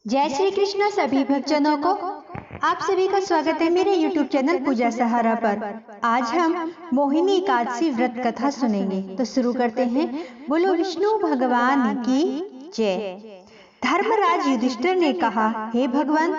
जय श्री कृष्ण सभी भक्तजनों को आप सभी का स्वागत है मेरे YouTube चैनल पूजा सहारा पर। आज हम मोहिनी एकादशी व्रत कथा सुनेंगे, तो शुरू करते हैं। बोलो विष्णु भगवान की जय। धर्मराज युधिष्ठिर ने कहा, हे भगवान,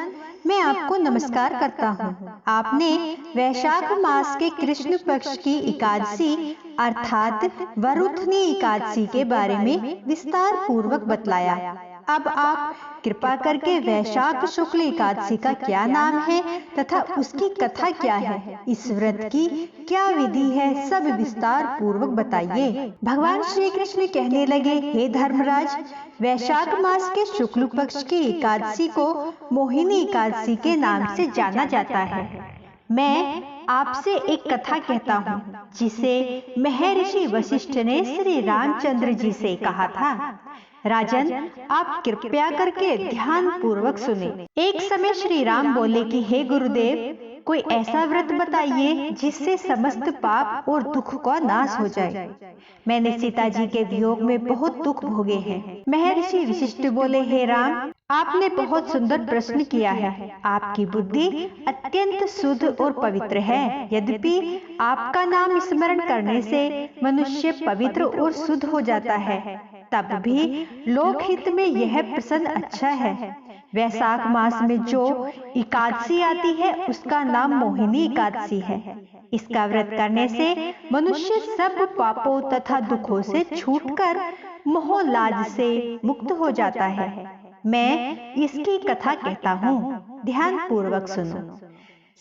मैं आपको नमस्कार करता हूँ। आपने वैशाख मास के कृष्ण पक्ष की एकादशी अर्थात वरुथनी एकादशी के बारे में विस्तार पूर्वक बतलाया। अब आप कृपा करके वैशाख शुक्ल एकादशी का क्या नाम है तथा उसकी कथा क्या है, इस व्रत की क्या विधि है, सब विस्तार पूर्वक बताइए। भगवान श्री कृष्ण कहने लगे, हे धर्मराज, वैशाख मास के शुक्ल पक्ष की एकादशी को मोहिनी एकादशी के नाम से जाना जाता है। मैं आपसे एक कथा कहता हूँ जिसे महर्षि वशिष्ठ ने श्री रामचंद्र जी से कहा था। राजन, आप कृपया करके ध्यान पूर्वक सुने। एक समय श्री राम बोले कि हे गुरुदेव, कोई ऐसा व्रत बताइए जिससे समस्त पाप और दुख का नाश हो जाए। मैंने सीता जी के वियोग में बहुत दुख भोगे हैं। महर्षि वशिष्ठ बोले, हे राम, आपने बहुत सुंदर प्रश्न किया है। आपकी बुद्धि अत्यंत शुद्ध और पवित्र है। यद्यपि आपका नाम स्मरण करने से मनुष्य पवित्र और शुद्ध हो जाता है, तब भी लोकहित में यह प्रश्न अच्छा है। वैशाख मास में जो एकादशी आती है उसका नाम मोहिनी एकादशी है। इसका व्रत करने से मनुष्य सब पापों तथा दुखों से छूटकर मोह लाज से मुक्त हो जाता है। मैं इसकी कथा कहता हूँ, ध्यान पूर्वक सुनो।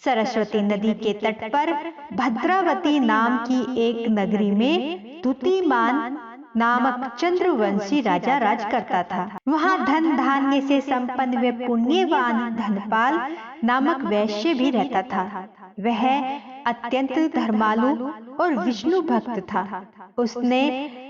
सरस्वती नदी के तट पर भद्रावती नाम की एक नगरी में तुतिमान नामक चंद्रवंशी राजा राज करता था। वहाँ धन धान्य से संपन्न व पुण्यवान धनपाल नामक वैश्य भी रहता था। वह अत्यंत धर्मालु और विष्णु भक्त था। उसने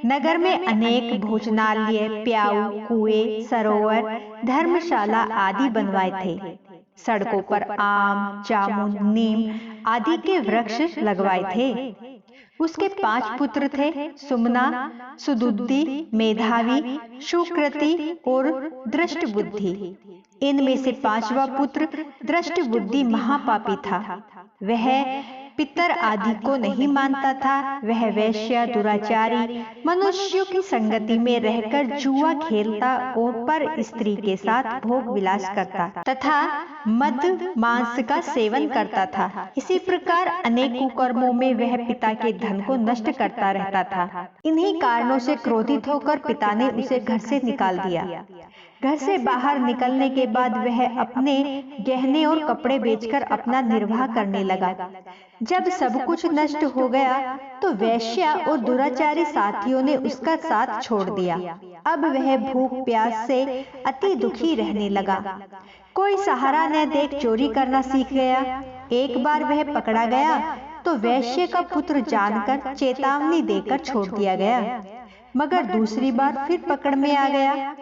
नगर में अनेक भोजनालय, प्याऊ, कुएं, सरोवर, धर्मशाला आदि बनवाए थे। सड़कों पर आम, जामुन, नीम आदि के वृक्ष लगवाए थे। उसके 5 पुत्र थे, सुमना, सुदुद्धि, मेधावी, सुकृति और दृष्टबुद्धि। इनमें से 5वां पुत्र दृष्टबुद्धि महापापी था। वह पितर आदि को नहीं मानता था। वह वैश्य, दुराचारी, मनुष्यों की संगति में रहकर जुआ खेलता और पर स्त्री के साथ भोग विलास करता तथा मद मांस का सेवन करता था। इसी प्रकार अनेक कुकर्मों में वह पिता के धन को नष्ट करता रहता था। इन्हीं कारणों से क्रोधित होकर पिता ने उसे घर से निकाल दिया। घर से बाहर निकलने के बाद वह अपने गहने और कपड़े बेचकर अपना निर्वाह करने लगा। जब सब कुछ नष्ट हो गया तो वैश्या और दुराचारी साथियों ने उसका साथ छोड़ दिया। अब वह भूख प्यास से अति दुखी रहने लगा। कोई सहारा न देख चोरी करना सीख गया। एक बार वह पकड़ा गया तो वैश्य का पुत्र जानकर चेतावनी देकर छोड़ दिया गया, मगर दूसरी बार फिर पकड़ में आ गया।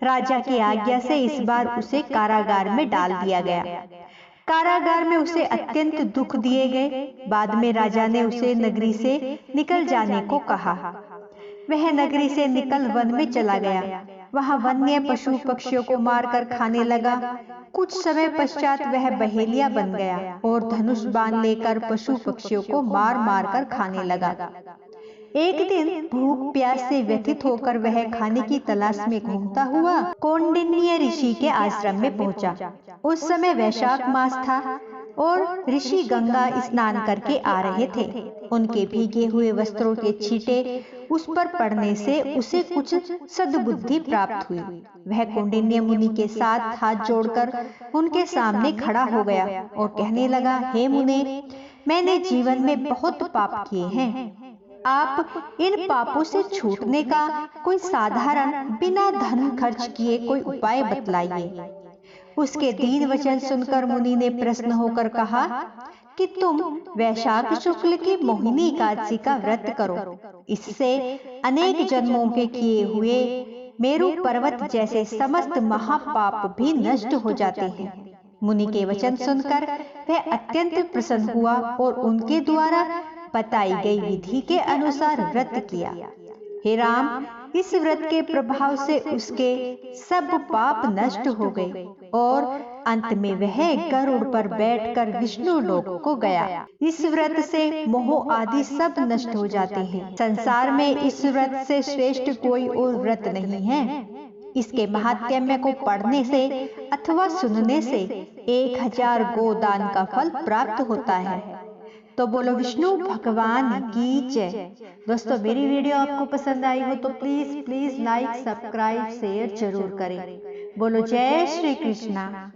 राजा की आज्ञा से इस बार उसे कारागार में डाल दिया गया। कारागार में उसे अत्यंत दुख दिए गए। बाद में राजा ने उसे नगरी से निकल जाने को कहा। वह नगरी से निकल वन में चला गया। वहाँ वन्य पशु पक्षियों को मारकर खाने लगा। कुछ समय पश्चात वह बहेलिया बन गया और धनुष बाण लेकर पशु पक्षियों को मार मार कर खाने लगा। एक दिन भूख प्यास से व्यथित होकर वह खाने की तलाश में घूमता हुआ कौंडिन्य ऋषि के आश्रम में पहुंचा। उस समय वैशाख मास था और ऋषि गंगा स्नान करके आ रहे थे। उनके भीगे हुए वस्त्रों के छींटे उस पर पड़ने से उसे कुछ सद्बुद्धि प्राप्त हुई। वह कौंडिन्य मुनि के साथ हाथ जोड़कर उनके सामने खड़ा हो गया और कहने लगा, हे मुने, मैंने जीवन में बहुत पाप किए हैं। आप इन पापों से छूटने का कोई साधारण बिना धन खर्च किए कोई उपाय बतलाइए। उसके दीन वचन सुनकर मुनि ने प्रसन्न होकर कहा कि तुम वैशाख शुक्ल की मोहिनी एकादशी का व्रत करो। इससे अनेक जन्मों के किए हुए मेरु पर्वत जैसे समस्त महापाप भी नष्ट हो जाते हैं। मुनि के वचन सुनकर वह अत्यंत प्रसन्न हुआ और उनके द्वारा बताई गई विधि के अनुसार व्रत किया। हे राम, इस व्रत के प्रभाव से उसके सब पाप नष्ट हो गए और अंत में वह गरुड़ पर बैठकर विष्णु लोक को गया। इस व्रत से मोह आदि सब नष्ट हो जाते हैं। संसार में इस व्रत से श्रेष्ठ कोई और व्रत नहीं है। इसके महात्म्य को पढ़ने से अथवा सुनने से 1000 गोदान का फल प्राप्त होता है। तो बोलो विष्णु भगवान की जय। दोस्तों, मेरी वीडियो आपको पसंद आई हो तो प्लीज लाइक, सब्सक्राइब, शेयर जरूर करें। बोलो जय श्री कृष्णा।